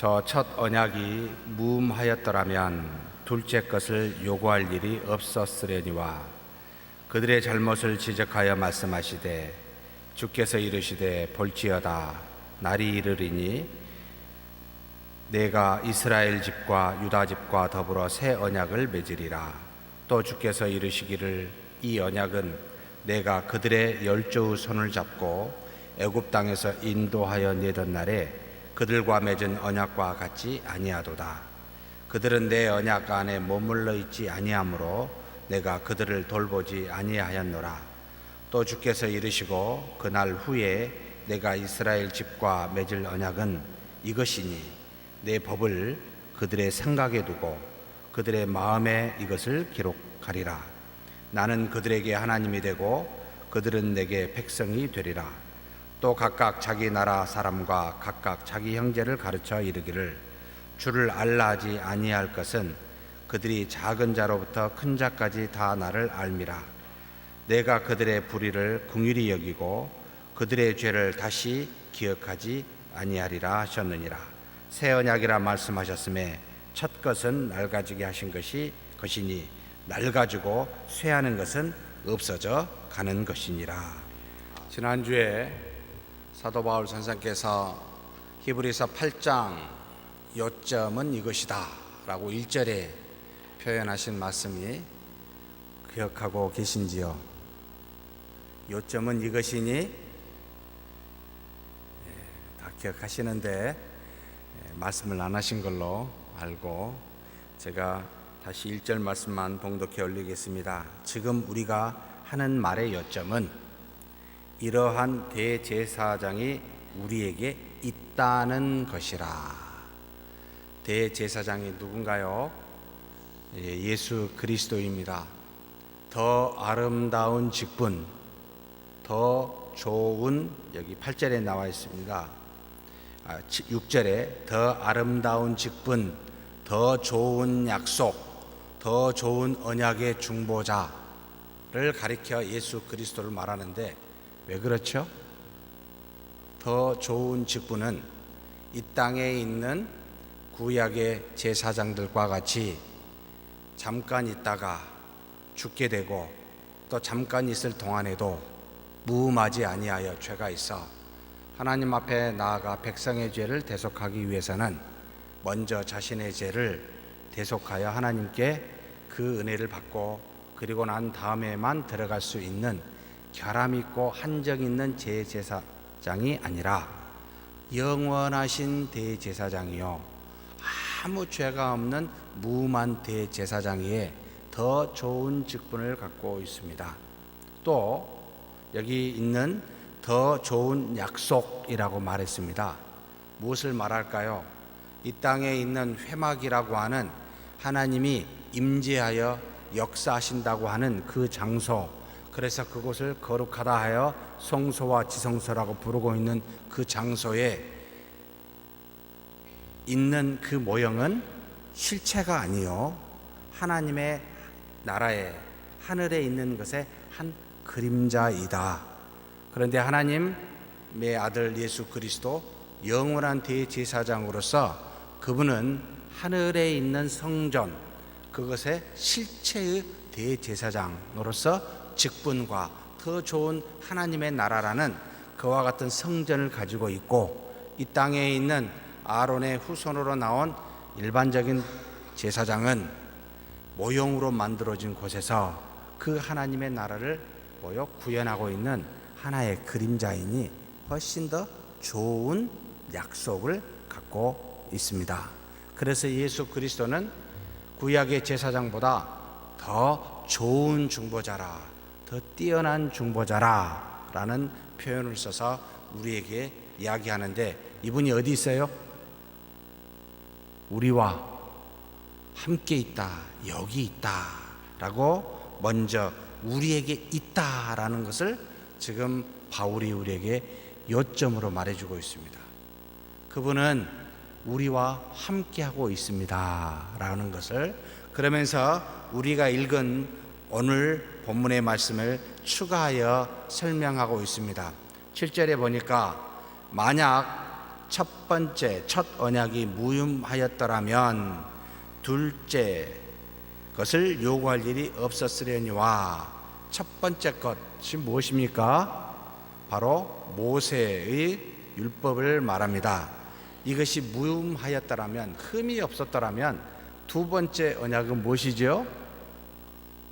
저 첫 언약이 무음하였더라면 둘째 것을 요구할 일이 없었으려니와 그들의 잘못을 지적하여 말씀하시되 주께서 이르시되 볼지어다 날이 이르리니 내가 이스라엘 집과 유다 집과 더불어 새 언약을 맺으리라. 또 주께서 이르시기를 이 언약은 내가 그들의 열조의 손을 잡고 애굽 땅에서 인도하여 내던 날에 그들과 맺은 언약과 같지 아니하도다. 그들은 내 언약 안에 머물러 있지 아니하므로 내가 그들을 돌보지 아니하였노라. 또 주께서 이르시고 그날 후에 내가 이스라엘 집과 맺을 언약은 이것이니 내 법을 그들의 생각에 두고 그들의 마음에 이것을 기록하리라. 나는 그들에게 하나님이 되고 그들은 내게 백성이 되리라. 또 각각 자기 나라 사람과 각각 자기 형제를 가르쳐 이르기를 주를 알라 하지 아니할 것은 그들이 작은 자로부터 큰 자까지 다 나를 알미라. 내가 그들의 불의를 긍휼히 여기고 그들의 죄를 다시 기억하지 아니하리라 하셨느니라. 새 언약이라 말씀하셨음에 첫 것은 낡아지게 하신 것이니 낡아지고 쇠하는 것은 없어져 가는 것이니라. 지난주에 사도 바울 선생께서 히브리서 8장 요점은 이것이다 라고 1절에 표현하신 말씀이 기억하고 계신지요? 요점은 이것이니 다 기억하시는데 말씀을 안 하신 걸로 알고 제가 다시 1절 말씀만 봉독해 올리겠습니다. 지금 우리가 하는 말의 요점은 이러한 대제사장이 우리에게 있다는 것이라. 대제사장이 누군가요? 예수 그리스도입니다. 더 아름다운 직분, 더 좋은, 여기 8절에 나와 있습니다. 6절에 더 아름다운 직분, 더 좋은 약속, 더 좋은 언약의 중보자를 가리켜 예수 그리스도를 말하는데 왜 그렇죠? 더 좋은 직분은 이 땅에 있는 구약의 제사장들과 같이 잠깐 있다가 죽게 되고 또 잠깐 있을 동안에도 무음하지 아니하여 죄가 있어 하나님 앞에 나아가 백성의 죄를 대속하기 위해서는 먼저 자신의 죄를 대속하여 하나님께 그 은혜를 받고 그리고 난 다음에만 들어갈 수 있는 결함 있고 한정 있는 제사장이 아니라 영원하신 대제사장이요 아무 죄가 없는 무음한 대제사장이에 더 좋은 직분을 갖고 있습니다. 또 여기 있는 더 좋은 약속이라고 말했습니다. 무엇을 말할까요? 이 땅에 있는 회막이라고 하는 하나님이 임재하여 역사하신다고 하는 그 장소, 그래서 그곳을 거룩하다 하여 성소와 지성소라고 부르고 있는 그 장소에 있는 그 모형은 실체가 아니요 하나님의 나라에 하늘에 있는 것의 한 그림자이다. 그런데 하나님의 아들 예수 그리스도 영원한 대제사장으로서 그분은 하늘에 있는 성전, 그것의 실체의 대제사장으로서 직분과 더 좋은 하나님의 나라라는 그와 같은 성전을 가지고 있고, 이 땅에 있는 아론의 후손으로 나온 일반적인 제사장은 모형으로 만들어진 곳에서 그 하나님의 나라를 구현하고 있는 하나의 그림자이니 훨씬 더 좋은 약속을 갖고 있습니다. 그래서 예수 그리스도는 구약의 제사장보다 더 좋은 중보자라, 더 뛰어난 중보자라 라는 표현을 써서 우리에게 이야기하는데, 이분이 어디 있어요? 우리와 함께 있다, 여기 있다 라고 먼저 우리에게 있다라는 것을 지금 바울이 우리에게 요점으로 말해주고 있습니다. 그분은 우리와 함께하고 있습니다 라는 것을, 그러면서 우리가 읽은 오늘 본문의 말씀을 추가하여 설명하고 있습니다. 7절에 보니까 만약 첫 번째 첫 언약이 무효하였더라면 둘째 것을 요구할 일이 없었으려니와. 첫 번째 것이 무엇입니까? 바로 모세의 율법을 말합니다. 이것이 무효하였더라면, 흠이 없었더라면 두 번째 언약은 무엇이죠?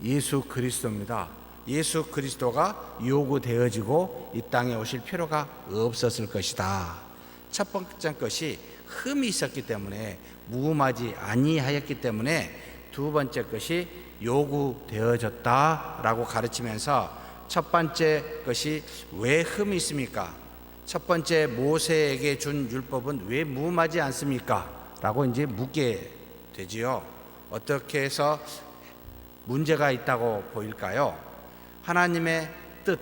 예수 그리스도입니다. 예수 그리스도가 요구되어지고 이 땅에 오실 필요가 없었을 것이다. 첫 번째 것이 흠이 있었기 때문에, 무음하지 아니하였기 때문에 두 번째 것이 요구되어졌다라고 가르치면서, 첫 번째 것이 왜 흠이 있습니까? 첫 번째 모세에게 준 율법은 왜 무음하지 않습니까? 라고 이제 묻게 되지요. 어떻게 해서 문제가 있다고 보일까요? 하나님의 뜻,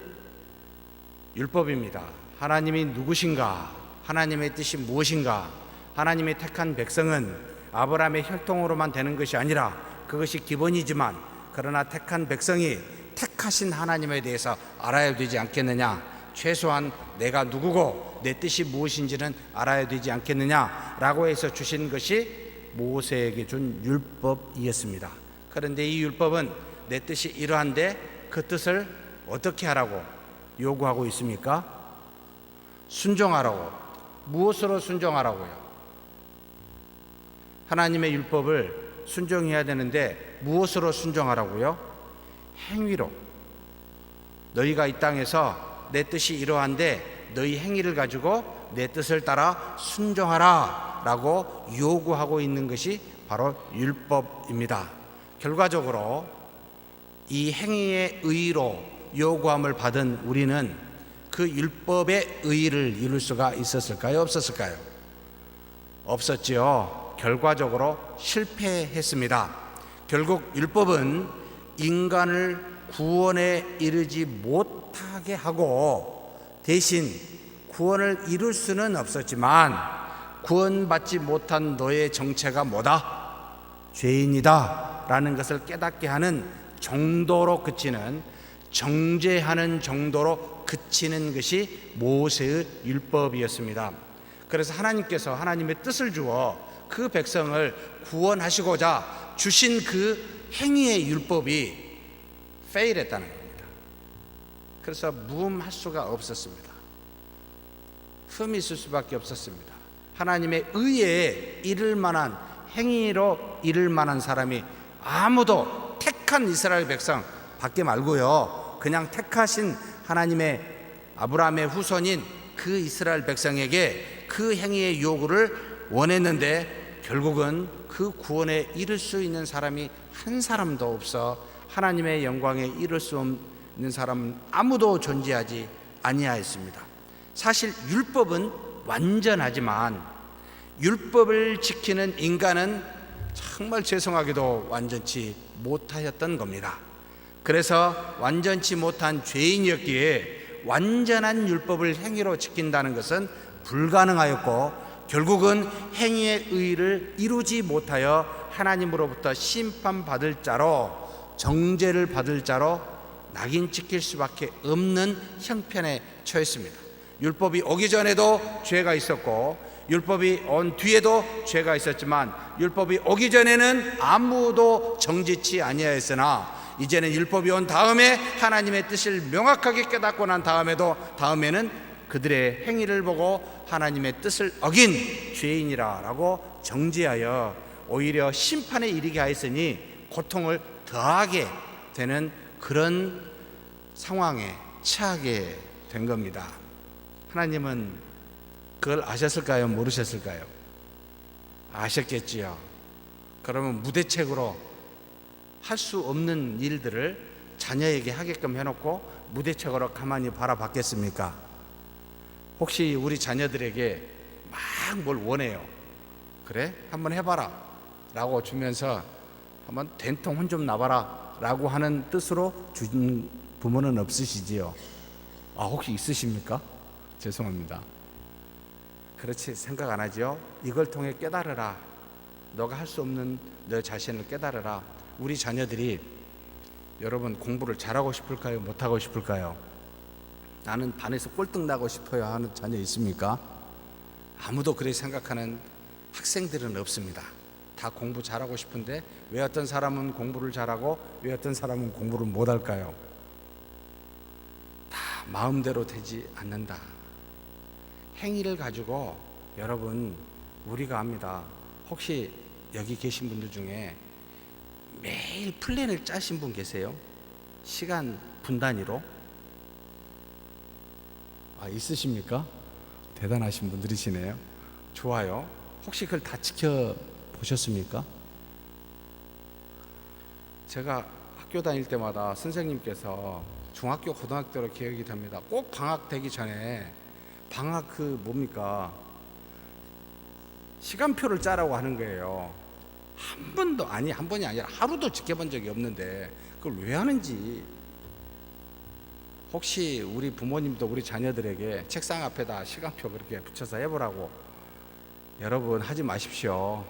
율법입니다. 하나님이 누구신가? 하나님의 뜻이 무엇인가? 하나님의 택한 백성은 아브라함의 혈통으로만 되는 것이 아니라, 그것이 기본이지만, 그러나 택한 백성이 택하신 하나님에 대해서 알아야 되지 않겠느냐? 최소한 내가 누구고 내 뜻이 무엇인지는 알아야 되지 않겠느냐라고 해서 주신 것이 모세에게 준 율법이었습니다. 그런데 이 율법은 내 뜻이 이러한데 그 뜻을 어떻게 하라고 요구하고 있습니까? 순종하라고. 무엇으로 순종하라고요? 하나님의 율법을 순종해야 되는데 무엇으로 순종하라고요? 행위로. 너희가 이 땅에서 내 뜻이 이러한데 너희 행위를 가지고 내 뜻을 따라 순종하라 라고 요구하고 있는 것이 바로 율법입니다. 결과적으로 이 행위의 의의로 요구함을 받은 우리는 그 율법의 의의를 이룰 수가 있었을까요? 없었을까요? 없었지요. 결과적으로 실패했습니다. 결국 율법은 인간을 구원에 이르지 못하게 하고, 대신 구원을 이룰 수는 없었지만 구원받지 못한 너의 정체가 뭐다? 죄인이다 라는 것을 깨닫게 하는 정도로 그치는, 정죄하는 정도로 그치는 것이 모세의 율법이었습니다. 그래서 하나님께서 하나님의 뜻을 주어 그 백성을 구원하시고자 주신 그 행위의 율법이 페일했다는 겁니다. 그래서 무음할 수가 없었습니다. 흠이 있을 수밖에 없었습니다. 하나님의 의에 이를 만한, 행위로 이를 만한 사람이 아무도, 택한 이스라엘 백성 밖에 말고요, 그냥 택하신 하나님의 아브라함의 후손인 그 이스라엘 백성에게 그 행위의 요구를 원했는데 결국은 그 구원에 이를 수 있는 사람이 한 사람도 없어 하나님의 영광에 이를 수 없는 사람은 아무도 존재하지 아니하였습니다. 사실 율법은 완전하지만 율법을 지키는 인간은 정말 죄송하게도 완전치 못하였던 겁니다. 그래서 완전치 못한 죄인이었기에 완전한 율법을 행위로 지킨다는 것은 불가능하였고, 결국은 행위의 의의를 이루지 못하여 하나님으로부터 심판받을 자로, 정죄를 받을 자로 낙인 찍힐 수밖에 없는 형편에 처했습니다. 율법이 오기 전에도 죄가 있었고 율법이 온 뒤에도 죄가 있었지만, 율법이 오기 전에는 아무도 정직치 아니하였으나 이제는 율법이 온 다음에 하나님의 뜻을 명확하게 깨닫고 난 다음에는 그들의 행위를 보고 하나님의 뜻을 어긴 죄인이라고 정죄하여 오히려 심판에 이르게 하였으니 고통을 더하게 되는 그런 상황에 처하게 된 겁니다. 하나님은 그걸 아셨을까요? 모르셨을까요? 아셨겠지요. 그러면 무대책으로 할 수 없는 일들을 자녀에게 하게끔 해놓고 무대책으로 가만히 바라봤겠습니까? 혹시 우리 자녀들에게 막 뭘 원해요. 그래? 한번 해봐라 라고 주면서 한번 된통 혼 좀 나봐라 라고 하는 뜻으로 준 부모는 없으시지요? 혹시 있으십니까? 죄송합니다. 그렇지 생각 안 하지요? 이걸 통해 깨달으라. 너가 할 수 없는 너 자신을 깨달으라. 우리 자녀들이, 여러분 공부를 잘하고 싶을까요? 못하고 싶을까요? 나는 반에서 꼴등 나고 싶어요 하는 자녀 있습니까? 아무도 그렇게 생각하는 학생들은 없습니다. 다 공부 잘하고 싶은데 왜 어떤 사람은 공부를 잘하고 왜 어떤 사람은 공부를 못할까요? 다 마음대로 되지 않는다. 행위를 가지고 여러분 우리가 합니다. 혹시 여기 계신 분들 중에 매일 플랜을 짜신 분 계세요? 시간 분단위로? 있으십니까? 대단하신 분들이시네요. 좋아요. 혹시 그걸 다 지켜보셨습니까? 제가 학교 다닐 때마다 선생님께서 중학교, 고등학교로 기억이 됩니다. 꼭 방학 되기 전에 방학 뭡니까? 시간표를 짜라고 하는 거예요. 한 번도 한 번이 아니라 하루도 지켜본 적이 없는데 그걸 왜 하는지. 혹시 우리 부모님도 우리 자녀들에게 책상 앞에다 시간표 그렇게 붙여서 해보라고 여러분 하지 마십시오.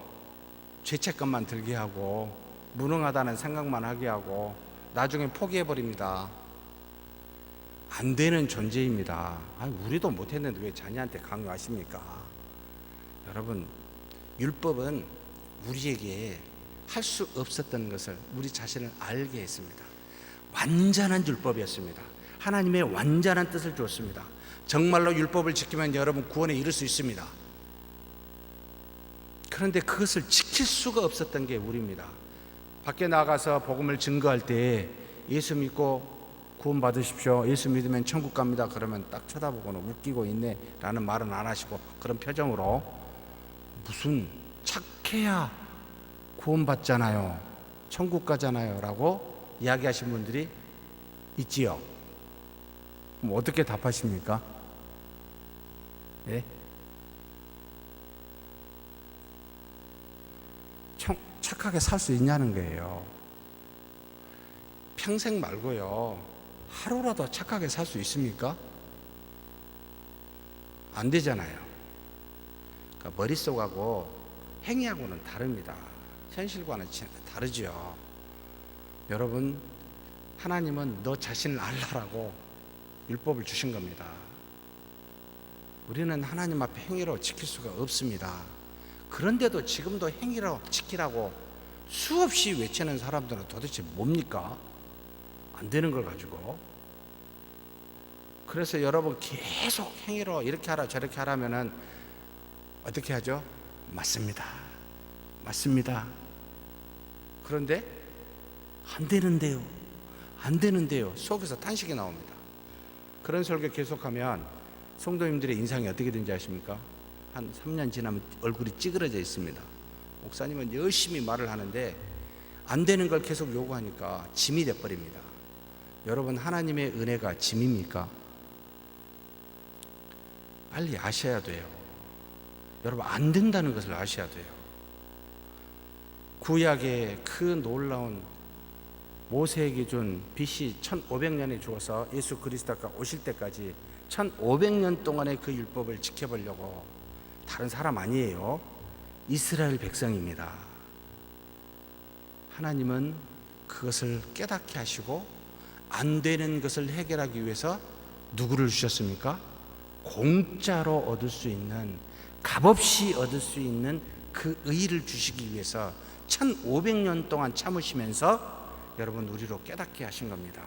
죄책감만 들게 하고 무능하다는 생각만 하게 하고 나중에 포기해버립니다. 안 되는 존재입니다. 우리도 못했는데 왜 자녀한테 강요하십니까? 여러분, 율법은 우리에게 할 수 없었던 것을 우리 자신을 알게 했습니다. 완전한 율법이었습니다. 하나님의 완전한 뜻을 주었습니다. 정말로 율법을 지키면 여러분 구원에 이를 수 있습니다. 그런데 그것을 지킬 수가 없었던 게 우리입니다. 밖에 나가서 복음을 증거할 때 예수 믿고 구원 받으십시오, 예수 믿으면 천국 갑니다, 그러면 딱 쳐다보고는 웃기고 있네 라는 말은 안 하시고 그런 표정으로 무슨 착해야 구원 받잖아요, 천국 가잖아요 라고 이야기하신 분들이 있지요. 그럼 어떻게 답하십니까? 예? 착하게 살 수 있냐는 거예요. 평생 말고요, 하루라도 착하게 살 수 있습니까? 안 되잖아요. 그러니까 머릿속하고 행위하고는 다릅니다. 현실과는 다르죠. 여러분, 하나님은 너 자신을 알라라고 율법을 주신 겁니다. 우리는 하나님 앞에 행위로 지킬 수가 없습니다. 그런데도 지금도 행위로 지키라고 수없이 외치는 사람들은 도대체 뭡니까? 안 되는 걸 가지고. 그래서 여러분 계속 행위로 이렇게 하라 저렇게 하라면은 어떻게 하죠? 맞습니다. 맞습니다. 그런데 안 되는데요. 안 되는데요. 속에서 탄식이 나옵니다. 그런 설교 계속하면 성도님들의 인상이 어떻게 되는지 아십니까? 한 3년 지나면 얼굴이 찌그러져 있습니다. 목사님은 열심히 말을 하는데 안 되는 걸 계속 요구하니까 짐이 돼버립니다. 여러분, 하나님의 은혜가 짐입니까? 빨리 아셔야 돼요. 여러분, 안 된다는 것을 아셔야 돼요. 구약의 그 놀라운 모세에게 준 BC 1500년에 주어서 예수 그리스도가 오실 때까지 1500년 동안의 그 율법을 지켜보려고, 다른 사람 아니에요. 이스라엘 백성입니다. 하나님은 그것을 깨닫게 하시고 안 되는 것을 해결하기 위해서 누구를 주셨습니까? 공짜로 얻을 수 있는, 값없이 얻을 수 있는 그 의를 주시기 위해서 1500년 동안 참으시면서 여러분 우리로 깨닫게 하신 겁니다.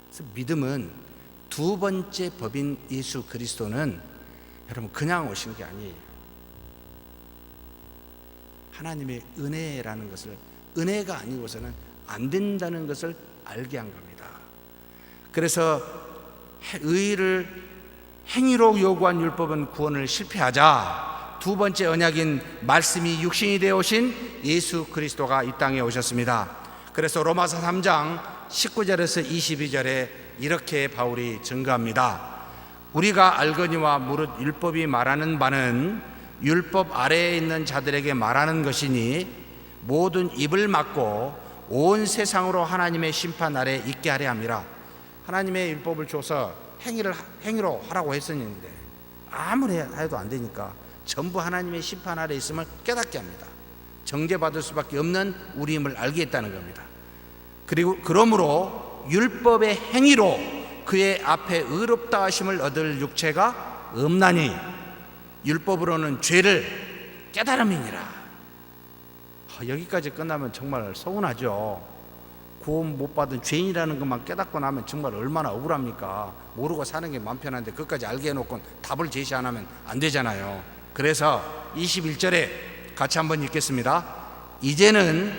그래서 믿음은 두 번째 법인 예수 그리스도는 여러분 그냥 오신 게 아니에요. 하나님의 은혜라는 것을, 은혜가 아니고서는 안 된다는 것을 알게 한 겁니다. 그래서 의를 행위로 요구한 율법은 구원을 실패하자 두 번째 언약인 말씀이 육신이 되어 오신 예수 그리스도가 이 땅에 오셨습니다. 그래서 로마서 3장 19절에서 22절에 이렇게 바울이 증거합니다. 우리가 알거니와 무릇 율법이 말하는 바는 율법 아래에 있는 자들에게 말하는 것이니 모든 입을 막고 온 세상으로 하나님의 심판 아래 있게 하려 함이라. 하나님의 율법을 줘서 행위로 하라고 했었는데 아무리 해도 안 되니까 전부 하나님의 심판 아래 있음을 깨닫게 합니다. 정죄받을 수밖에 없는 우리임을 알게 했다는 겁니다. 그리고 그러므로 율법의 행위로 그의 앞에 의롭다 하심을 얻을 육체가 없나니, 율법으로는 죄를 깨달음이니라. 여기까지 끝나면 정말 서운하죠. 구원 못 받은 죄인이라는 것만 깨닫고 나면 정말 얼마나 억울합니까? 모르고 사는 게 마음 편한데 그것까지 알게 해놓고 답을 제시 안 하면 안 되잖아요. 그래서 21절에 같이 한번 읽겠습니다. 이제는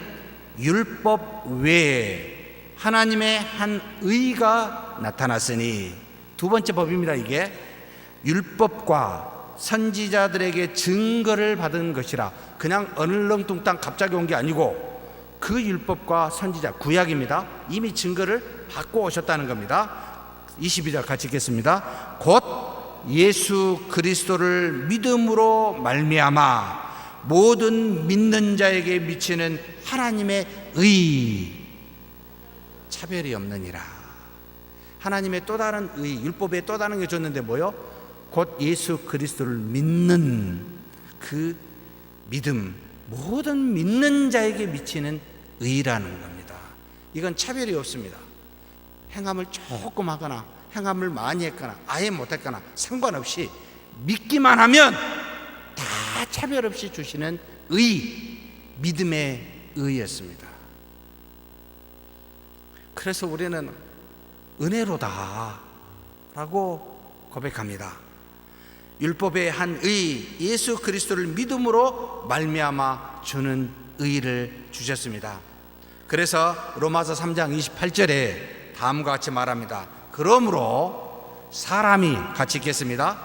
율법 외에 하나님의 한 의가 나타났으니, 두 번째 법입니다. 이게 율법과 선지자들에게 증거를 받은 것이라. 그냥 얼렁뚱땅 갑자기 온 게 아니고 그 율법과 선지자, 구약입니다. 이미 증거를 받고 오셨다는 겁니다. 22절 같이 읽겠습니다. 곧 예수 그리스도를 믿음으로 말미암아 모든 믿는 자에게 미치는 하나님의 의, 차별이 없느니라. 하나님의 또 다른 의, 율법에 또 다른 게 줬는데 뭐요? 곧 예수 그리스도를 믿는 그 믿음, 모든 믿는 자에게 미치는 의라는 겁니다. 이건 차별이 없습니다. 행함을 조금 하거나 행함을 많이 했거나 아예 못했거나 상관없이 믿기만 하면 다 차별 없이 주시는 의, 믿음의 의였습니다. 그래서 우리는 은혜로다 라고 고백합니다. 율법의 한 의, 예수 그리스도를 믿음으로 말미암아 주는 의를 주셨습니다. 그래서 로마서 3장 28절에 다음과 같이 말합니다. 그러므로 사람이, 같이 읽겠습니다.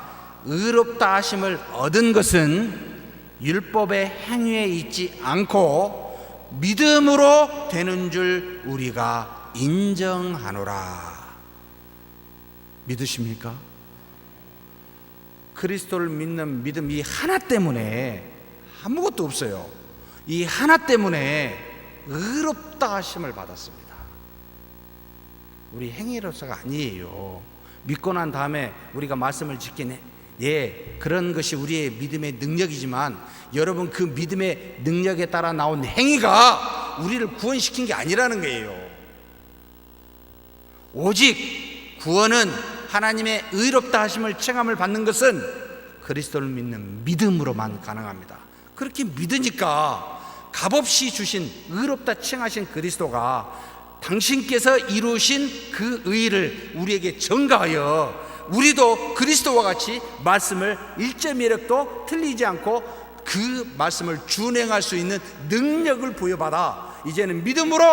의롭다 하심을 얻은 것은 율법의 행위에 있지 않고 믿음으로 되는 줄 우리가 인정하노라. 믿으십니까? 그리스도를 믿는 믿음, 이 하나 때문에 아무것도 없어요. 이 하나 때문에 의롭다 하심을 받았습니다. 우리 행위로서가 아니에요. 믿고 난 다음에 우리가 말씀을 지키네, 예, 그런 것이 우리의 믿음의 능력이지만 여러분, 그 믿음의 능력에 따라 나온 행위가 우리를 구원시킨 게 아니라는 거예요. 오직 구원은 하나님의 의롭다 하심을 칭함을 받는 것은 그리스도를 믿는 믿음으로만 가능합니다. 그렇게 믿으니까 값없이 주신 의롭다 칭하신 그리스도가 당신께서 이루신 그 의를 우리에게 전가하여 우리도 그리스도와 같이 말씀을 1.1획도 틀리지 않고 그 말씀을 준행할 수 있는 능력을 부여받아 이제는 믿음으로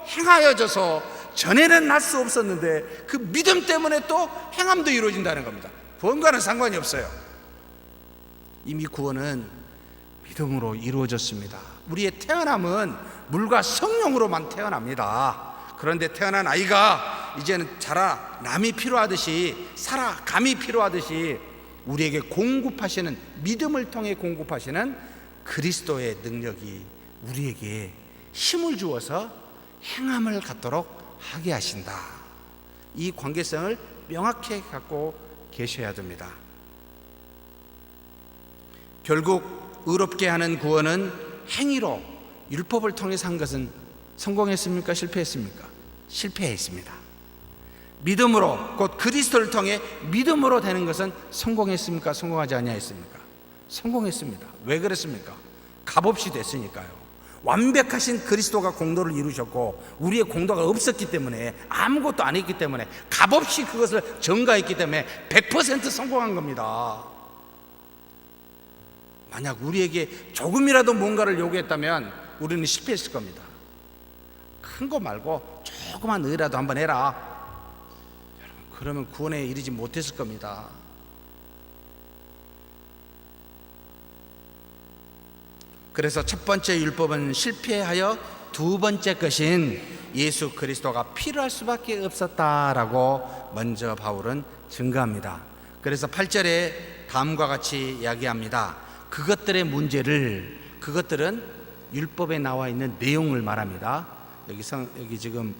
행하여져서, 전에는 할 수 없었는데 그 믿음 때문에 또 행함도 이루어진다는 겁니다. 구원과는 상관이 없어요. 이미 구원은 믿음으로 이루어졌습니다. 우리의 태어남은 물과 성령으로만 태어납니다. 그런데 태어난 아이가 이제는 자라 남이 필요하듯이, 살아감이 필요하듯이 우리에게 공급하시는, 믿음을 통해 공급하시는 그리스도의 능력이 우리에게 힘을 주어서 행함을 갖도록 하게 하신다. 이 관계성을 명확히 갖고 계셔야 됩니다. 결국 의롭게 하는 구원은 행위로, 율법을 통해서 한 것은 성공했습니까? 실패했습니까? 실패했습니다. 믿음으로, 곧 그리스도를 통해 믿음으로 되는 것은 성공했습니까? 성공하지 아니하였습니까? 성공했습니다. 왜 그랬습니까? 값없이 됐으니까요. 완벽하신 그리스도가 공로를 이루셨고 우리의 공로가 없었기 때문에, 아무것도 안 했기 때문에, 값없이 그것을 전가했기 때문에 100% 성공한 겁니다. 만약 우리에게 조금이라도 뭔가를 요구했다면 우리는 실패했을 겁니다. 큰 거 말고 조그만 의라도 한번 해라, 그러면 구원에 이르지 못했을 겁니다. 그래서 첫 번째 율법은 실패하여 두 번째 것인 예수 그리스도가 필요할 수밖에 없었다라고 먼저 바울은 증거합니다. 그래서 8절에 다음과 같이 이야기합니다. 그것들의 문제를, 그것들은 율법에 나와 있는 내용을 말합니다. 여기 지금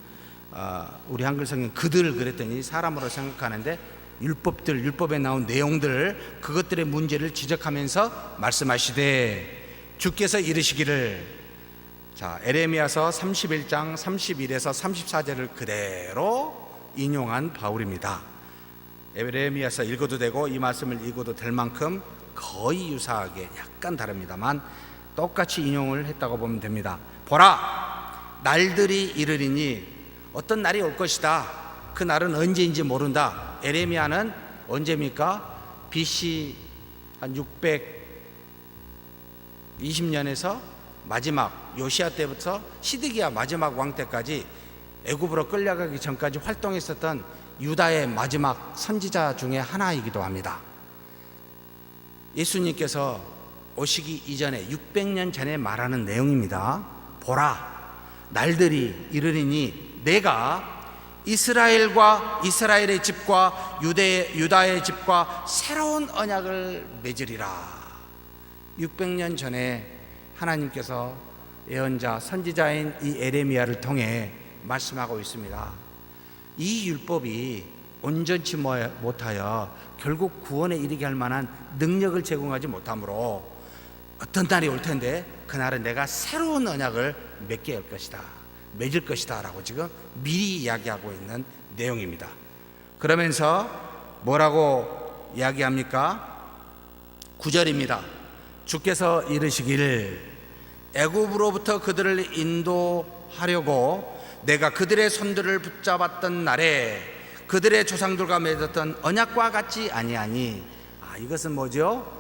우리 한글 성경 그들을 그랬더니 사람으로 생각하는데 율법에 나온 내용들, 그것들의 문제를 지적하면서 말씀하시되 주께서 이르시기를, 자, 에레미야서 31장 31에서 34절을 그대로 인용한 바울입니다. 에레미야서 읽어도 되고 이 말씀을 읽어도 될 만큼 거의 유사하게 약간 다릅니다만 똑같이 인용을 했다고 보면 됩니다. 보라, 날들이 이르리니 어떤 날이 올 것이다. 그 날은 언제인지 모른다. 에레미야는 언제입니까? BC 한 620년에서 마지막 요시야 때부터 시드기야 마지막 왕 때까지 애굽으로 끌려가기 전까지 활동했었던 유다의 마지막 선지자 중에 하나이기도 합니다. 예수님께서 오시기 이전에 600년 전에 말하는 내용입니다. 보라, 날들이 이르리니 내가 이스라엘의 집과 유다의 집과 새로운 언약을 맺으리라. 600년 전에 하나님께서 예언자 선지자인 이 에레미야를 통해 말씀하고 있습니다. 이 율법이 온전치 못하여 결국 구원에 이르게 할 만한 능력을 제공하지 못하므로 어떤 날이 올 텐데 그날은 내가 새로운 언약을 맺게 할 것이다, 맺을 것이다 라고 지금 미리 이야기하고 있는 내용입니다. 그러면서 뭐라고 이야기합니까? 9절입니다. 주께서 이르시기를 애굽으로부터 그들을 인도하려고 내가 그들의 손들을 붙잡았던 날에 그들의 조상들과 맺었던 언약과 같지 아니하니. 이것은 뭐죠?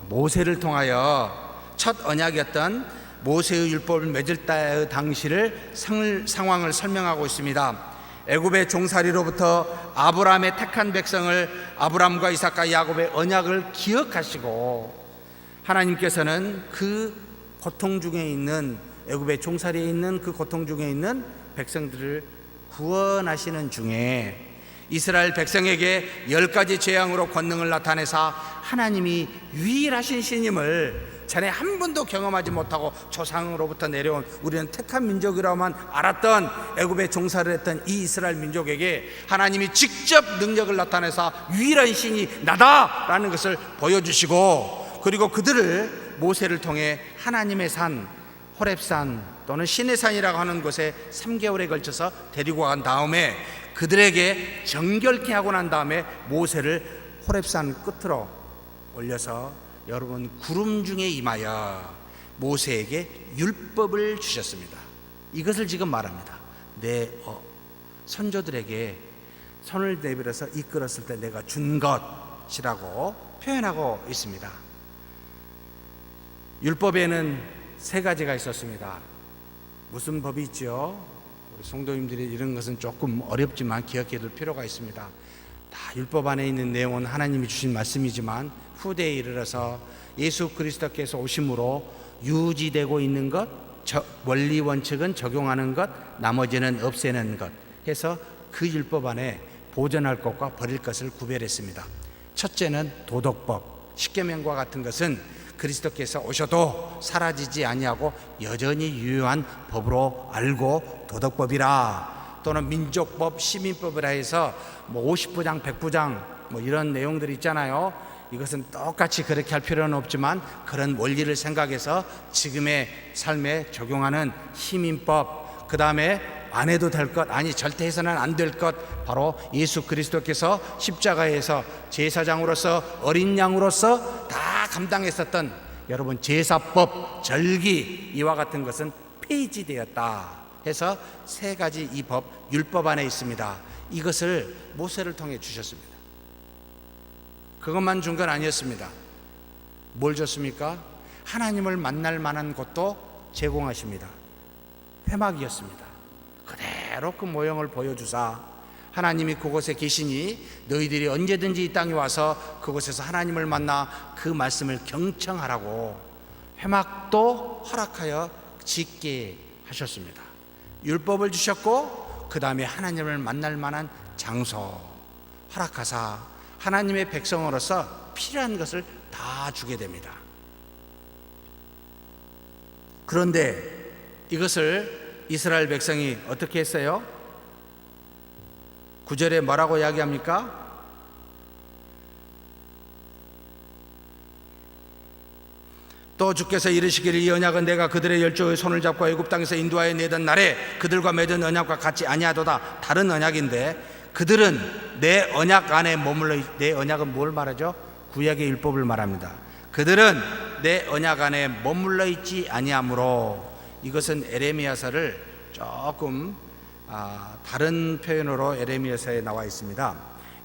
모세를 통하여 첫 언약이었던 모세의 율법을 맺을 때의 당시를 상황을 설명하고 있습니다. 애굽의 종살이로부터 아브라함의 택한 백성을 아브라함과 이삭과 야곱의 언약을 기억하시고 하나님께서는 그 고통 중에 있는 애굽의 종살이에 있는 그 고통 중에 있는 백성들을 구원하시는 중에 이스라엘 백성에게 10가지 재앙으로 권능을 나타내사 하나님이 유일하신 신임을 전에 한 번도 경험하지 못하고 조상으로부터 내려온 우리는 택한 민족이라고만 알았던 애굽의 종살이를 했던 이 이스라엘 민족에게 하나님이 직접 능력을 나타내사 유일한 신이 나다라는 것을 보여주시고, 그리고 그들을 모세를 통해 하나님의 산 호렙산 또는 신의 산이라고 하는 곳에 3개월에 걸쳐서 데리고 간 다음에 그들에게 정결케 하고 난 다음에 모세를 호렙산 끝으로 올려서 여러분 구름 중에 임하여 모세에게 율법을 주셨습니다. 이것을 지금 말합니다. 내 선조들에게 손을 내밀어서 이끌었을 때 내가 준 것이라고 표현하고 있습니다. 율법에는 3가지가 있었습니다. 무슨 법이 있죠? 우리 성도님들이 이런 것은 조금 어렵지만 기억해 둘 필요가 있습니다. 다 율법 안에 있는 내용은 하나님이 주신 말씀이지만 후대에 이르러서 예수 그리스도께서 오심으로 유지되고 있는 것, 원리 원칙은 적용하는 것, 나머지는 없애는 것 해서 그 율법 안에 보존할 것과 버릴 것을 구별했습니다. 첫째는 도덕법, 십계명과 같은 것은 그리스도께서 오셔도 사라지지 아니하고 여전히 유효한 법으로 알고 도덕법이라, 또는 민족법, 시민법이라 해서 50부장, 100부장 이런 내용들이 있잖아요. 이것은 똑같이 그렇게 할 필요는 없지만 그런 원리를 생각해서 지금의 삶에 적용하는 시민법, 그 다음에 안 해도 될 것, 아니 절대 해서는 안 될 것, 바로 예수 그리스도께서 십자가에서 제사장으로서 어린 양으로서 다 감당했었던 여러분 제사법, 절기 이와 같은 것은 폐지되었다 해서 3가지 이 법, 율법 안에 있습니다. 이것을 모세를 통해 주셨습니다. 그것만 준 건 아니었습니다. 뭘 줬습니까? 하나님을 만날 만한 곳도 제공하십니다. 회막이었습니다. 그대로 그 모형을 보여주사 하나님이 그곳에 계시니 너희들이 언제든지 이 땅에 와서 그곳에서 하나님을 만나 그 말씀을 경청하라고 회막도 허락하여 짓게 하셨습니다. 율법을 주셨고 그 다음에 하나님을 만날 만한 장소 허락하사 하나님의 백성으로서 필요한 것을 다 주게 됩니다. 그런데 이것을 이스라엘 백성이 어떻게 했어요? 9절에 뭐라고 이야기합니까? 또 주께서 이르시기를 이 언약은 내가 그들의 열조의 손을 잡고 애굽 땅에서 인도하여 내던 날에 그들과 맺은 언약과 같지 아니하도다. 다른 언약인데 그들은 내 언약 안에 머물러. 내 언약은 뭘 말하죠? 구약의 율법을 말합니다. 그들은 내 언약 안에 머물러 있지 아니하므로. 이것은 에레미야서를 조금 다른 표현으로 에레미야서에 나와 있습니다.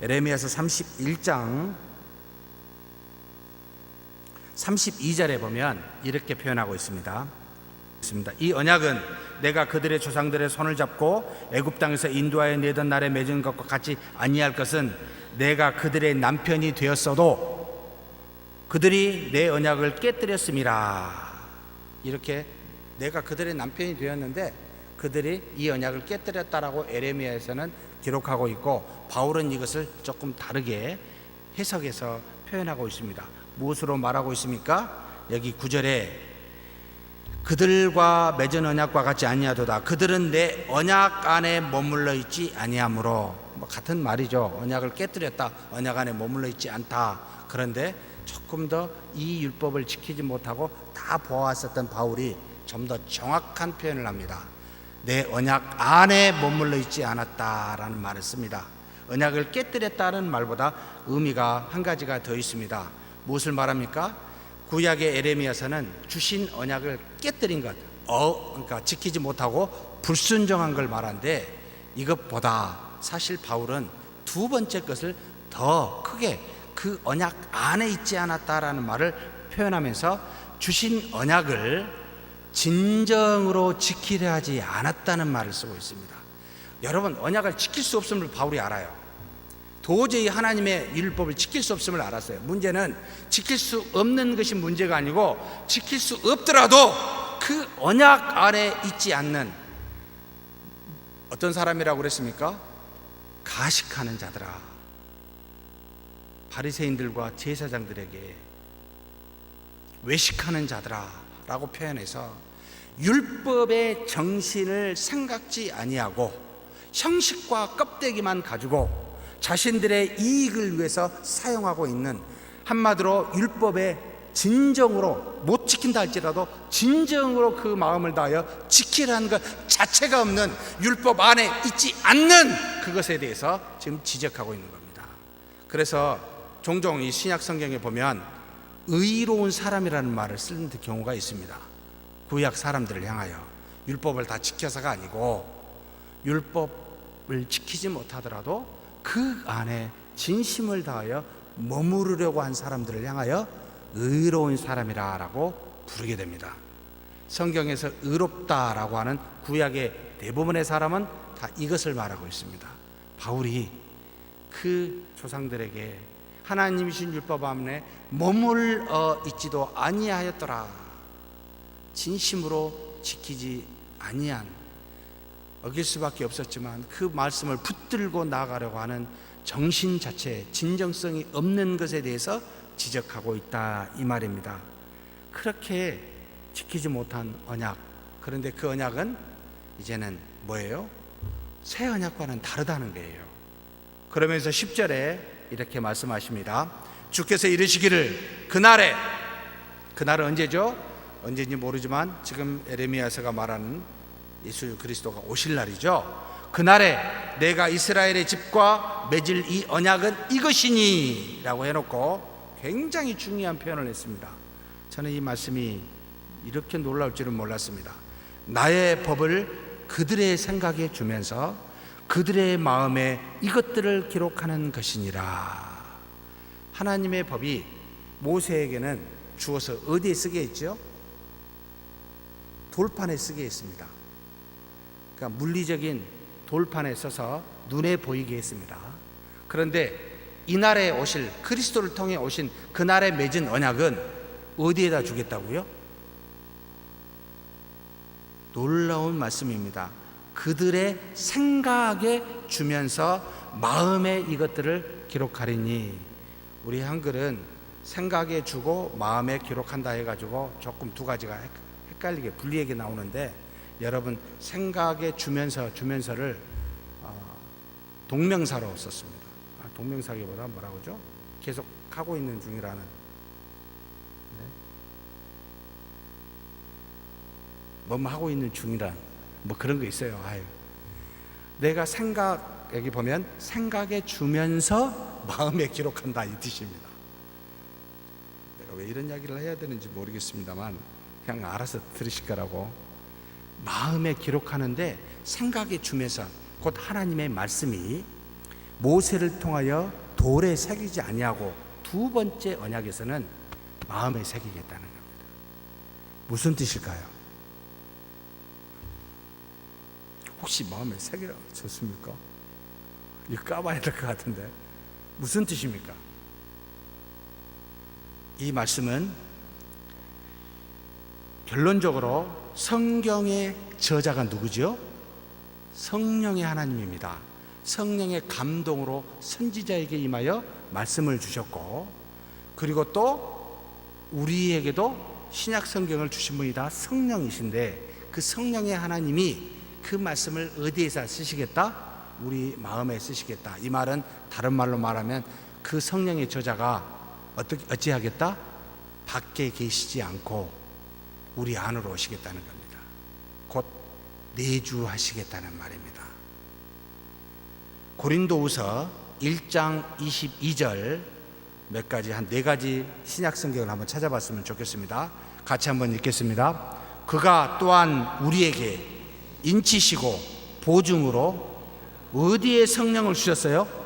에레미야서 31장 32절에 보면 이렇게 표현하고 있습니다. 이 언약은 내가 그들의 조상들의 손을 잡고 애굽 땅에서 인도하여 내던 날에 맺은 것과 같이 아니할 것은 내가 그들의 남편이 되었어도 그들이 내 언약을 깨뜨렸음이라. 이렇게 내가 그들의 남편이 되었는데 그들이 이 언약을 깨뜨렸다라고 에레미야에서는 기록하고 있고, 바울은 이것을 조금 다르게 해석해서 표현하고 있습니다. 무엇으로 말하고 있습니까? 여기 9절에 그들과 맺은 언약과 같이 아니하도다. 그들은 내 언약 안에 머물러 있지 아니하므로. 같은 말이죠. 언약을 깨뜨렸다, 언약 안에 머물러 있지 않다. 그런데 조금 더 이 율법을 지키지 못하고 다 보아왔었던 바울이 좀 더 정확한 표현을 합니다. 내 언약 안에 머물러 있지 않았다라는 말을 씁니다. 언약을 깨뜨렸다는 말보다 의미가 한 가지가 더 있습니다. 무엇을 말합니까? 구약의 에레미야서는 주신 언약을 깨뜨린 것, 그러니까 지키지 못하고 불순종한 걸 말하는데, 이것보다 사실 바울은 두 번째 것을 더 크게 그 언약 안에 있지 않았다라는 말을 표현하면서 주신 언약을 진정으로 지키려 하지 않았다는 말을 쓰고 있습니다. 여러분, 언약을 지킬 수 없음을 바울이 알아요. 도저히 하나님의 율법을 지킬 수 없음을 알았어요. 문제는 지킬 수 없는 것이 문제가 아니고, 지킬 수 없더라도 그 언약 안에 있지 않는 어떤 사람이라고 그랬습니까? 가식하는 자들아. 바리새인들과 제사장들에게 외식하는 자들아 라고 표현해서 율법의 정신을 생각지 아니하고 형식과 껍데기만 가지고 자신들의 이익을 위해서 사용하고 있는, 한마디로 율법의 진정으로 못 지킨다 할지라도 진정으로 그 마음을 다하여 지키라는 것 자체가 없는, 율법 안에 있지 않는 그것에 대해서 지금 지적하고 있는 겁니다. 그래서 종종 이 신약 성경에 보면 의로운 사람이라는 말을 쓰는 경우가 있습니다. 구약 사람들을 향하여 율법을 다 지켜서가 아니고, 율법을 지키지 못하더라도 그 안에 진심을 다하여 머무르려고 한 사람들을 향하여 의로운 사람이라고 부르게 됩니다. 성경에서 의롭다라고 하는 구약의 대부분의 사람은 다 이것을 말하고 있습니다. 바울이 그 조상들에게 하나님이신 율법 안에 머물러 있지도 아니하였더라, 진심으로 지키지 아니한, 어길 수밖에 없었지만 그 말씀을 붙들고 나아가려고 하는 정신 자체, 진정성이 없는 것에 대해서 지적하고 있다 이 말입니다. 그렇게 지키지 못한 언약, 그런데 그 언약은 이제는 뭐예요? 새 언약과는 다르다는 거예요. 그러면서 10절에 이렇게 말씀하십니다. 주께서 이르시기를 그날은 언제죠? 언제인지 모르지만 지금 에레미야서가 말하는 예수 그리스도가 오실 날이죠. 그날에 내가 이스라엘의 집과 맺을 이 언약은 이것이니 라고 해놓고 굉장히 중요한 표현을 했습니다. 저는 이 말씀이 이렇게 놀라울 줄은 몰랐습니다. 나의 법을 그들의 생각에 주면서 그들의 마음에 이것들을 기록하는 것이니라. 하나님의 법이 모세에게는 주어서 어디에 쓰게 했죠? 돌판에 쓰게 했습니다. 그러니까 물리적인 돌판에 써서 눈에 보이게 했습니다. 그런데 이날에 오실, 그리스도를 통해 오신 그날에 맺은 언약은 어디에다 주겠다고요? 놀라운 말씀입니다. 그들의 생각에 주면서 마음에 이것들을 기록하리니. 우리 한글은 생각에 주고 마음에 기록한다 해가지고 조금 두 가지가 헷갈리게 분리하게 나오는데, 여러분 생각에 주면서를 동명사로 썼습니다. 동명사기보다 뭐라고 하죠? 계속 하고 있는 중이라는, 뭐 하고 있는 중이란 뭐 그런 거 있어요. 내가 여기 보면 생각에 주면서 마음에 기록한다 이 뜻입니다. 내가 왜 이런 이야기를 해야 되는지 모르겠습니다만 그냥 알아서 들으실 거라고. 마음에 기록하는데 생각의 주면서 곧 하나님의 말씀이 모세를 통하여 돌에 새기지 아니하고 두 번째 언약에서는 마음에 새기겠다는 겁니다. 무슨 뜻일까요? 혹시 마음에 새기라고 좋습니까? 이거 까봐야 될 것 같은데 무슨 뜻입니까? 이 말씀은 결론적으로 성경의 저자가 누구죠? 성령의 하나님입니다. 성령의 감동으로 선지자에게 임하여 말씀을 주셨고, 그리고 또 우리에게도 신약 성경을 주신 분이 다 성령이신데, 그 성령의 하나님이 그 말씀을 어디에서 쓰시겠다? 우리 마음에 쓰시겠다. 이 말은 다른 말로 말하면 그 성령의 저자가 어찌하겠다? 밖에 계시지 않고 우리 안으로 오시겠다는 겁니다. 곧 내주하시겠다는 말입니다. 고린도후서 1장 22절 몇 가지, 한 4가지 신약 성경을 한번 찾아봤으면 좋겠습니다. 같이 한번 읽겠습니다. 그가 또한 우리에게 인치시고 보증으로 어디에 성령을 주셨어요?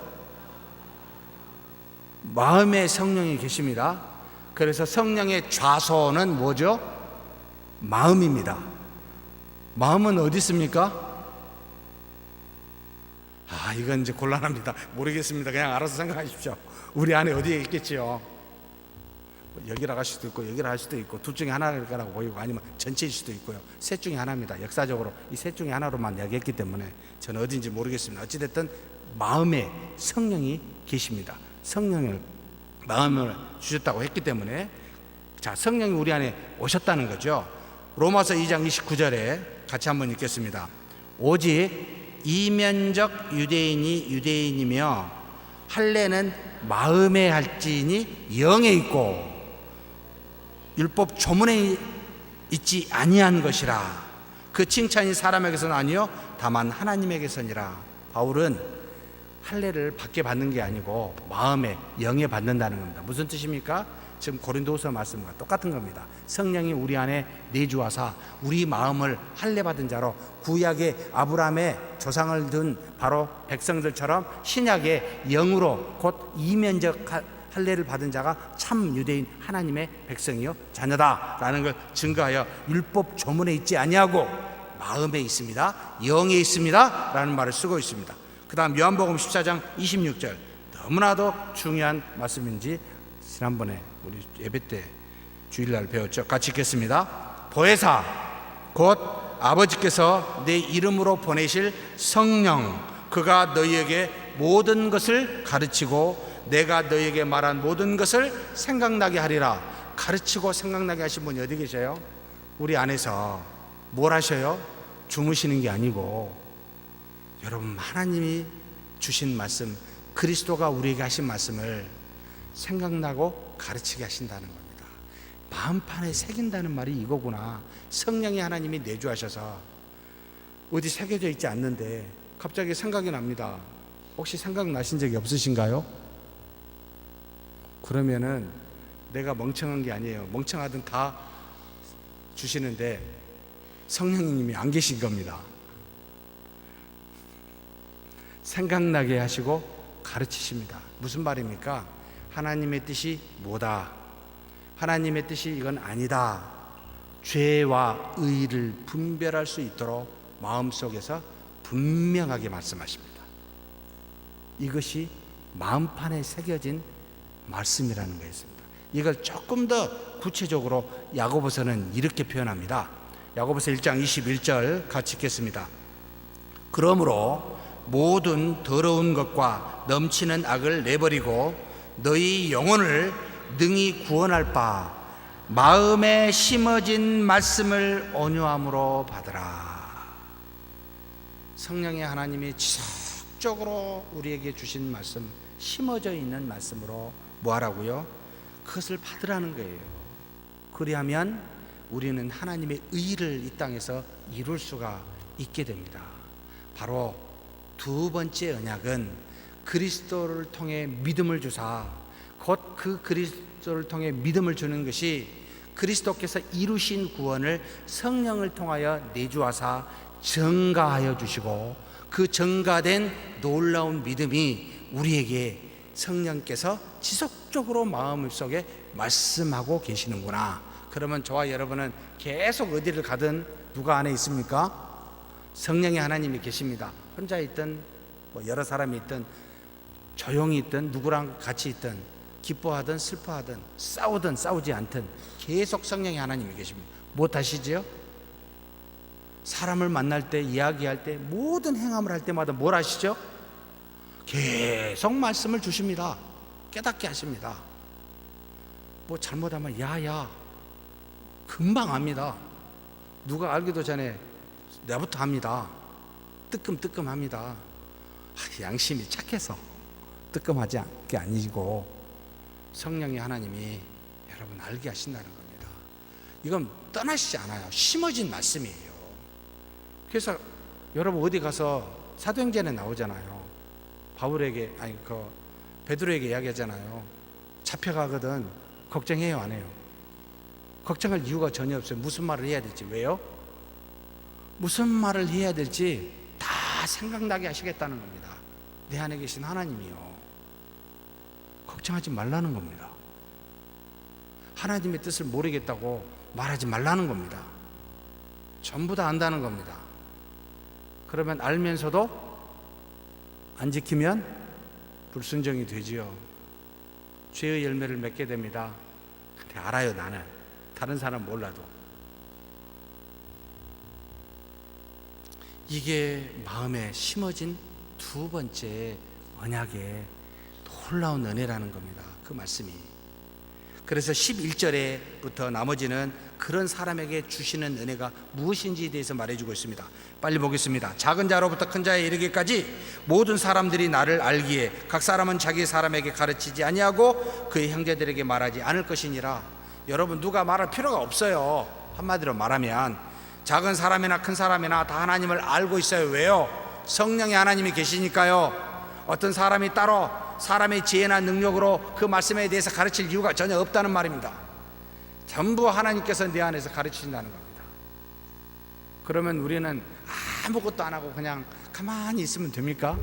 마음에 성령이 계십니다. 그래서 성령의 좌소는 뭐죠? 마음입니다. 마음은 어디 있습니까? 이건 이제 곤란합니다. 모르겠습니다. 그냥 알아서 생각하십시오. 우리 안에 어디에 있겠지요? 여기라 갈 수도 있고 여기라 할 수도 있고 둘 중에 하나일 거라고 보이고 아니면 전체일 수도 있고요. 셋 중에 하나입니다. 역사적으로 이 셋 중에 하나로만 이야기했기 때문에 저는 어딘지 모르겠습니다. 어찌됐든 마음에 성령이 계십니다. 성령을 마음을 주셨다고 했기 때문에, 자, 성령이 우리 안에 오셨다는 거죠. 로마서 2장 29절에 같이 한번 읽겠습니다. 오직 이면적 유대인이 유대인이며 할례는 마음에 할지니 영에 있고 율법 조문에 있지 아니한 것이라. 그 칭찬이 사람에게서는 아니요 다만 하나님에게서니라. 바울은 할례를 밖에 받는 게 아니고 마음에 영에 받는다는 겁니다. 무슨 뜻입니까? 지금 고린도후서 말씀과 똑같은 겁니다. 성령이 우리 안에 내주하사 우리 마음을 할례 받은 자로, 구약의 아브라함의 조상을 둔 바로 백성들처럼 신약의 영으로 곧 이면적 할례를 받은 자가 참 유대인 하나님의 백성이요 자녀다라는 걸 증거하여 율법 조문에 있지 아니하고 마음에 있습니다, 영에 있습니다 라는 말을 쓰고 있습니다. 그 다음 요한복음 14장 26절, 너무나도 중요한 말씀인지 지난번에 우리 예배 때 주일날 배웠죠. 같이 읽겠습니다. 보혜사 곧 아버지께서 내 이름으로 보내실 성령, 그가 너희에게 모든 것을 가르치고 내가 너희에게 말한 모든 것을 생각나게 하리라. 가르치고 생각나게 하신 분이 어디 계셔요? 우리 안에서 뭘 하셔요? 주무시는 게 아니고 여러분, 하나님이 주신 말씀, 그리스도가 우리에게 하신 말씀을 생각나고 가르치게 하신다는 겁니다. 마음판에 새긴다는 말이 이거구나. 성령이 하나님이 내주하셔서 어디 새겨져 있지 않는데 갑자기 생각이 납니다. 혹시 생각나신 적이 없으신가요? 그러면은 내가 멍청한 게 아니에요. 멍청하든 다 주시는데 성령님이 안 계신 겁니다. 생각나게 하시고 가르치십니다. 무슨 말입니까? 하나님의 뜻이 뭐다, 하나님의 뜻이 이건 아니다, 죄와 의를 분별할 수 있도록 마음속에서 분명하게 말씀하십니다. 이것이 마음판에 새겨진 말씀이라는 거였습니다. 이걸 조금 더 구체적으로 야고보서는 이렇게 표현합니다. 야고보서 1장 21절 같이 읽겠습니다. 그러므로 모든 더러운 것과 넘치는 악을 내버리고 너희 영혼을 능히 구원할 바 마음에 심어진 말씀을 온유함으로 받으라. 성령의 하나님이 지속적으로 우리에게 주신 말씀, 심어져 있는 말씀으로 뭐하라고요? 그것을 받으라는 거예요. 그리하면 우리는 하나님의 의를 이 땅에서 이룰 수가 있게 됩니다. 바로 두 번째 언약은 그리스도를 통해 믿음을 주사 곧 그 그리스도를 통해 믿음을 주는 것이 그리스도께서 이루신 구원을 성령을 통하여 내주하사 증가하여 주시고, 그 증가된 놀라운 믿음이 우리에게 성령께서 지속적으로 마음속에 말씀하고 계시는구나. 그러면 저와 여러분은 계속 어디를 가든 누가 안에 있습니까? 성령의 하나님이 계십니다. 혼자 있든 여러 사람이 있든 조용히 있든 누구랑 같이 있든 기뻐하든 슬퍼하든 싸우든 싸우지 않든 계속 성령의 하나님이 계십니다. 무엇하시지요? 사람을 만날 때, 이야기할 때, 모든 행함을 할 때마다 뭘 하시죠? 계속 말씀을 주십니다. 깨닫게 하십니다. 뭐 잘못하면 야야 금방 합니다. 누가 알기도 전에 내부터 합니다. 뜨끔뜨끔합니다. 양심이 착해서 뜨끔하지 않게 아니고 성령의 하나님이 여러분 알게 하신다는 겁니다. 이건 떠나시지 않아요. 심어진 말씀이에요. 그래서 여러분 어디 가서 사도행전에 나오잖아요. 베드로에게 이야기하잖아요. 잡혀가거든 걱정해요, 안 해요? 걱정할 이유가 전혀 없어요. 무슨 말을 해야 될지. 왜요? 무슨 말을 해야 될지 다 생각나게 하시겠다는 겁니다. 내 안에 계신 하나님이요. 걱정하지 말라는 겁니다. 하나님의 뜻을 모르겠다고 말하지 말라는 겁니다. 전부 다 안다는 겁니다. 그러면 알면서도 안 지키면 불순종이 되지요. 죄의 열매를 맺게 됩니다. 근데 알아요, 나는. 다른 사람 몰라도. 이게 마음에 심어진 두 번째 언약의 놀라운 은혜라는 겁니다. 그 말씀이. 그래서 11절에부터 나머지는 그런 사람에게 주시는 은혜가 무엇인지에 대해서 말해주고 있습니다. 빨리 보겠습니다. 작은 자로부터 큰 자에 이르기까지 모든 사람들이 나를 알기에 각 사람은 자기 사람에게 가르치지 아니하고 그의 형제들에게 말하지 않을 것이니라. 여러분, 누가 말할 필요가 없어요. 한마디로 말하면 작은 사람이나 큰 사람이나 다 하나님을 알고 있어요. 왜요? 성령의 하나님이 계시니까요. 어떤 사람이 따로 사람의 지혜나 능력으로 그 말씀에 대해서 가르칠 이유가 전혀 없다는 말입니다. 전부 하나님께서 내 안에서 가르치신다는 겁니다. 그러면 우리는 아무것도 안 하고 그냥 가만히 있으면 됩니까?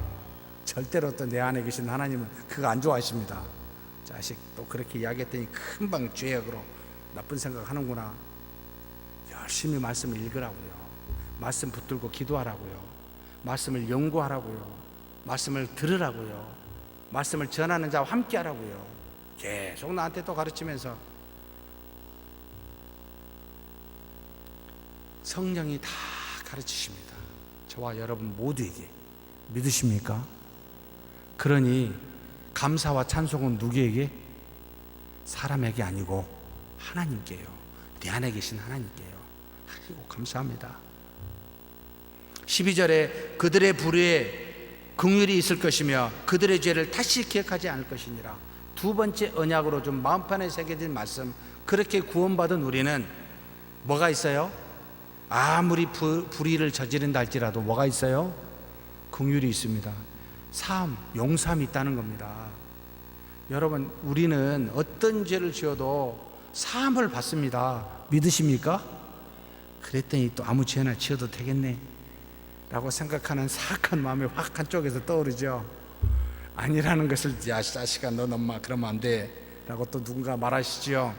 절대로 또 내 안에 계신 하나님은 그거 안 좋아하십니다. 자식 또 그렇게 이야기했더니 금방 죄악으로 나쁜 생각하는구나. 열심히 말씀을 읽으라고요. 말씀 붙들고 기도하라고요. 말씀을 연구하라고요. 말씀을 들으라고요. 말씀을 전하는 자와 함께 하라고요. 계속 나한테 또 가르치면서 성령이 다 가르치십니다. 저와 여러분 모두에게. 믿으십니까? 그러니 감사와 찬송은 누구에게? 사람에게 아니고 하나님께요. 내 안에 계신 하나님께요. 아이고 감사합니다. 12절에 그들의 불의에 긍휼이 있을 것이며 그들의 죄를 다시 기억하지 않을 것이니라. 두 번째 언약으로 좀 마음판에 새겨진 말씀. 그렇게 구원받은 우리는 뭐가 있어요? 아무리 불의를 저지른다 할지라도 뭐가 있어요? 긍휼이 있습니다. 용삼이 있다는 겁니다. 여러분, 우리는 어떤 죄를 지어도 사함을 받습니다. 믿으십니까? 그랬더니 또 아무 죄나 지어도 되겠네 라고 생각하는 사악한 마음이 확 한쪽에서 떠오르죠. 아니라는 것을, 야 자식아 넌 엄마 그러면 안 돼 라고 또 누군가 말하시죠.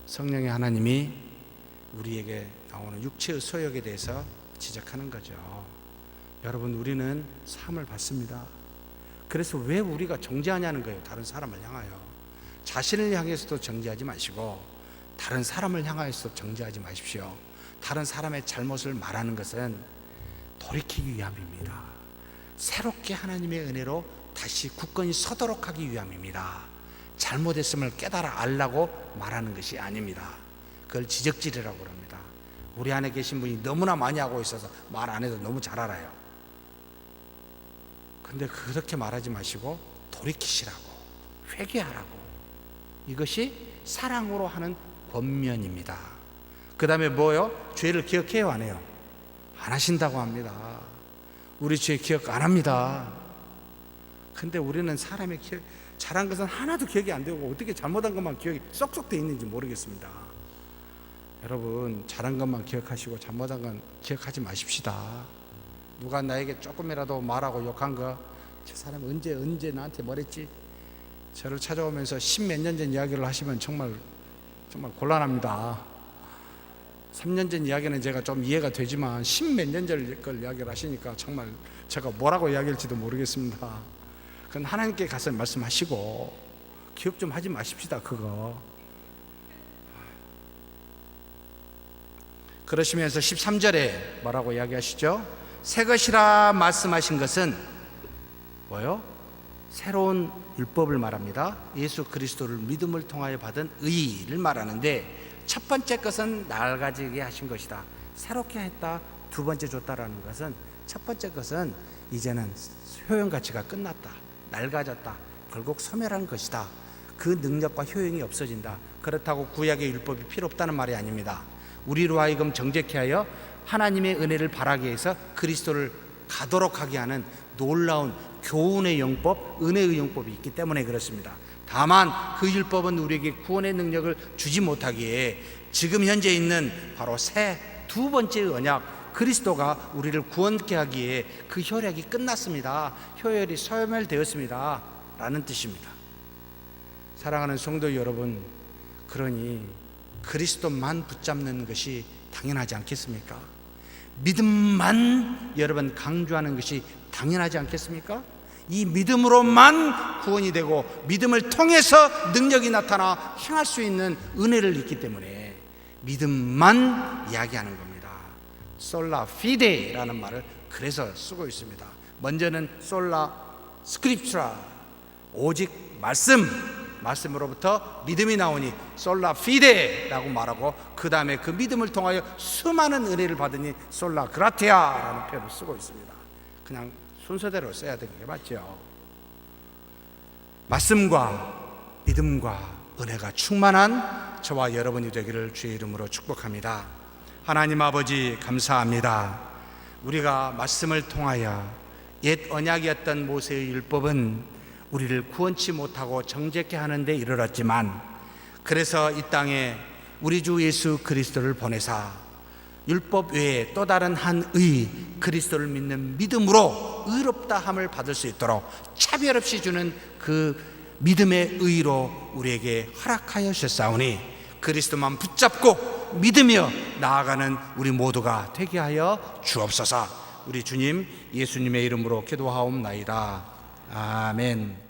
성령의 하나님이 우리에게 나오는 육체의 소욕에 대해서 지적하는 거죠. 여러분, 우리는 사함을 받습니다. 그래서 왜 우리가 정죄하냐는 거예요. 다른 사람을 향하여. 자신을 향해서도 정죄하지 마시고 다른 사람을 향하여서도 정죄하지 마십시오. 다른 사람의 잘못을 말하는 것은 돌이키기 위함입니다. 새롭게 하나님의 은혜로 다시 굳건히 서도록 하기 위함입니다. 잘못했음을 깨달아 알라고 말하는 것이 아닙니다. 그걸 지적질이라고 합니다. 우리 안에 계신 분이 너무나 많이 하고 있어서 말 안 해도 너무 잘 알아요. 근데 그렇게 말하지 마시고 돌이키시라고, 회개하라고. 이것이 사랑으로 하는 권면입니다. 그 다음에 뭐요? 죄를 기억해요, 안 해요? 안 하신다고 합니다. 우리 죄 기억 안 합니다. 근데 우리는 사람의 잘한 것은 하나도 기억이 안 되고 어떻게 잘못한 것만 기억이 쏙쏙 돼 있는지 모르겠습니다. 여러분, 잘한 것만 기억하시고 잘못한 건 기억하지 마십시다. 누가 나에게 조금이라도 말하고 욕한 거, 저 사람 언제 나한테 뭐랬지? 저를 찾아오면서 10몇 년 전 이야기를 하시면 정말 곤란합니다. 3년 전 이야기는 제가 좀 이해가 되지만 10몇 년 전 걸 이야기를 하시니까 정말 제가 뭐라고 이야기할지도 모르겠습니다. 그건 하나님께 가서 말씀하시고 기억 좀 하지 마십시다. 그거. 그러시면서 13절에 뭐라고 이야기하시죠? 새 것이라 말씀하신 것은 뭐요? 새로운 율법을 말합니다. 예수 그리스도를 믿음을 통하여 받은 의를 말하는데, 첫 번째 것은 낡아지게 하신 것이다. 새롭게 했다. 두 번째 줬다라는 것은, 첫 번째 것은 이제는 효용 가치가 끝났다. 낡아졌다. 결국 소멸한 것이다. 그 능력과 효용이 없어진다. 그렇다고 구약의 율법이 필요 없다는 말이 아닙니다. 우리로 하여금 정죄케 하여 하나님의 은혜를 바라게 해서 그리스도를 가도록 하게 하는 놀라운 교훈의 영법, 은혜의 영법이 있기 때문에 그렇습니다. 다만 그 율법은 우리에게 구원의 능력을 주지 못하기에 지금 현재 있는 바로 새 두 번째 언약 그리스도가 우리를 구원케 하기에 그 효력이 끝났습니다. 효열이 소멸되었습니다 라는 뜻입니다. 사랑하는 성도 여러분, 그러니 그리스도만 붙잡는 것이 당연하지 않겠습니까? 믿음만 여러분 강조하는 것이 당연하지 않겠습니까? 이 믿음으로만 구원이 되고 믿음을 통해서 능력이 나타나 행할 수 있는 은혜를 있기 때문에 믿음만 이야기하는 겁니다. 솔라 피데라는 말을 그래서 쓰고 있습니다. 먼저는 솔라 스크립트라, 오직 말씀으로부터 믿음이 나오니 솔라 피데라고 말하고, 그 다음에 그 믿음을 통하여 수많은 은혜를 받으니 솔라 그라티아라는 표현을 쓰고 있습니다. 그냥 순서대로 써야 되는 게 맞죠. 말씀과 믿음과 은혜가 충만한 저와 여러분이 되기를 주의 이름으로 축복합니다. 하나님 아버지, 감사합니다. 우리가 말씀을 통하여 옛 언약이었던 모세의 율법은 우리를 구원치 못하고 정죄케 하는 데 이르렀지만, 그래서 이 땅에 우리 주 예수 그리스도를 보내사 율법 외에 또 다른 한 의, 그리스도를 믿는 믿음으로 의롭다 함을 받을 수 있도록 차별 없이 주는 그 믿음의 의로 우리에게 허락하여 주셨사오니, 그리스도만 붙잡고 믿으며 나아가는 우리 모두가 되게 하여 주옵소서. 우리 주님 예수님의 이름으로 기도하옵나이다. 아멘.